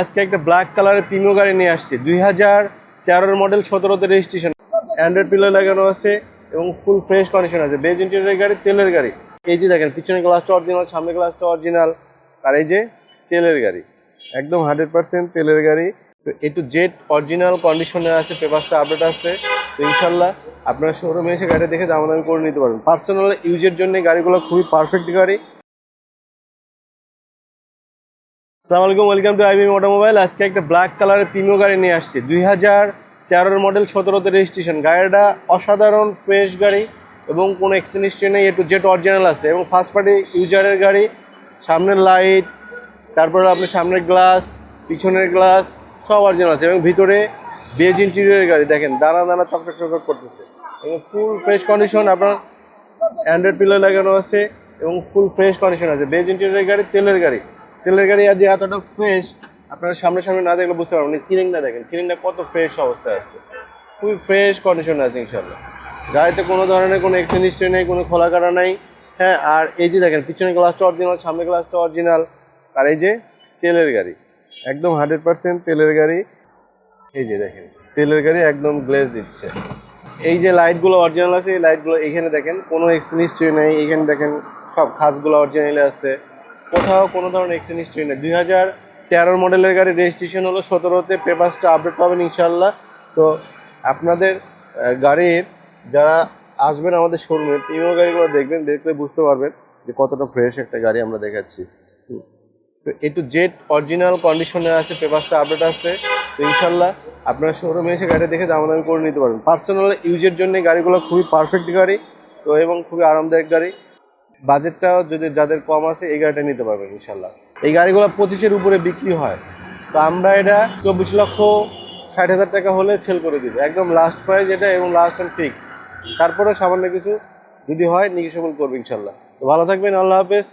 আজকে একটা ব্ল্যাক কালারের প্রিমিও গাড়ি নিয়ে আসছি 2013 মডেল 17তে রেজিস্ট্রেশন। অ্যান্ড্রয়েড পিলার লাগানো আছে এবং ফুল ফ্রেশ কন্ডিশন আছে। বেজ ইন্টেরিয়রের গাড়ি, তেলের গাড়ি। এই যে দেখেন পিছনের গ্লাসটা অরিজিনাল, সামনের গ্লাসটা অরিজিনাল। আর এই যে তেলের গাড়ি, একদম 100% তেলের গাড়ি। তো এ টু জেড অরিজিনাল কন্ডিশনে আছে, পেপারসটা আপডেট আছে। তো ইনশাল্লাহ আপনারা শোরুমে এসে গাড়ি দেখে দামাদামি করে নিতে পারবেন। পার্সোনাল ইউজের জন্য গাড়িগুলো খুবই পারফেক্ট গাড়ি। আসসালামু আলাইকুম, ওয়েলকাম টু আইবিএম অটোমোবাইল। আজকে একটা ব্ল্যাক কালারের প্রিমিও গাড়ি নিয়ে আসছি 2013 মডেল 17তে রেজিস্ট্রেশন। গাড়িটা অসাধারণ ফ্রেশ গাড়ি এবং কোনো এক্সচেঞ্জ হিস্ট্রি নেই। এ টু জেড অরিজিনাল আছে এবং ফার্স্ট পার্টি ইউজারের গাড়ি। সামনের লাইট, তারপরে আপনার সামনের গ্লাস, পিছনের গ্লাস সব অরিজিনাল আছে এবং ভিতরে বেজ ইন্টেরিয়রের গাড়ি। দেখেন দানা দানা চকচক চকচক করতেছে এবং ফুল ফ্রেশ কন্ডিশন। আপনার অ্যান্ড্রয়েড পিলার লাগানো আছে এবং ফুল ফ্রেশ কন্ডিশন আছে। বেজ ইন্টেরিয়রের গাড়ি, তেলের গাড়ি। তেলের গাড়ি আজ এতটা ফ্রেশ আপনারা সামনে সামনে না দেখলে বুঝতে পারবেন। সিলিংটা দেখেন, সিলিংটা কত ফ্রেশ অবস্থায় আছে, খুবই ফ্রেশ কন্ডিশনে আছে ইনশাল্লাহ। গাড়িতে কোনো ধরনের কোনো এক্সচেঞ্জ হিস্ট্রি নেই, কোনো খোলা কাটা নাই। হ্যাঁ, আর এই যে দেখেন পিছনের গ্লাসটা অরিজিনাল, সামনের গ্লাসটা অরিজিনাল। আর এই যে তেলের গাড়ি, একদম 100% তেলের গাড়ি। এই যে দেখেন তেলের গাড়ি একদম গ্লেজ দিচ্ছে। এই যে লাইটগুলো অরিজিনাল আছে, এই লাইটগুলো এখানে দেখেন কোনো এক্সচেঞ্জ হিস্ট্রি নেই। এখানে দেখেন সব খাঁজগুলো অরিজিনালে আছে, কোথাও কোনো ধরনের এক্সচেঞ্জ হিস্ট্রি নেই। 2013 মডেলের গাড়ি, রেজিস্ট্রেশন হলো 17তে, পেপারসটা আপডেট পাবেন ইনশাল্লাহ। তো আপনাদের গাড়ির যারা আসবেন আমাদের শোরুমে, প্রিমিয়াম গাড়িগুলো দেখবেন, দেখলে বুঝতে পারবেন যে কতটা ফ্রেশ একটা গাড়ি আমরা দেখাচ্ছি। তো এ টু জেড অরিজিনাল কন্ডিশনে আছে, পেপারসটা আপডেট আছে। তো ইনশাল্লাহ আপনারা শোরুমে এসে গাড়ি দেখে দামাদামি করে নিতে পারবেন। পার্সোনাল ইউজের জন্য গাড়িগুলো খুবই পারফেক্ট গাড়ি তো, এবং খুবই আরামদায়ক গাড়ি। বাজেটটাও যদি যাদের কম আছে এই গাড়িটা নিতে পারবেন ইনশাল্লাহ। এই গাড়িগুলো 25-এর উপরে বিক্রি হয়, তো আমরা এটা 24,60,000 টাকা হলে সেল করে দিব, একদম লাস্ট প্রাইস এটা এবং লাস্ট অ্যান্ড ফিক্স। তারপরে সামান্য কিছু যদি হয় নেগোশিয়েবল করবে ইনশাল্লাহ। তো ভালো থাকবেন, আল্লাহ হাফেজ।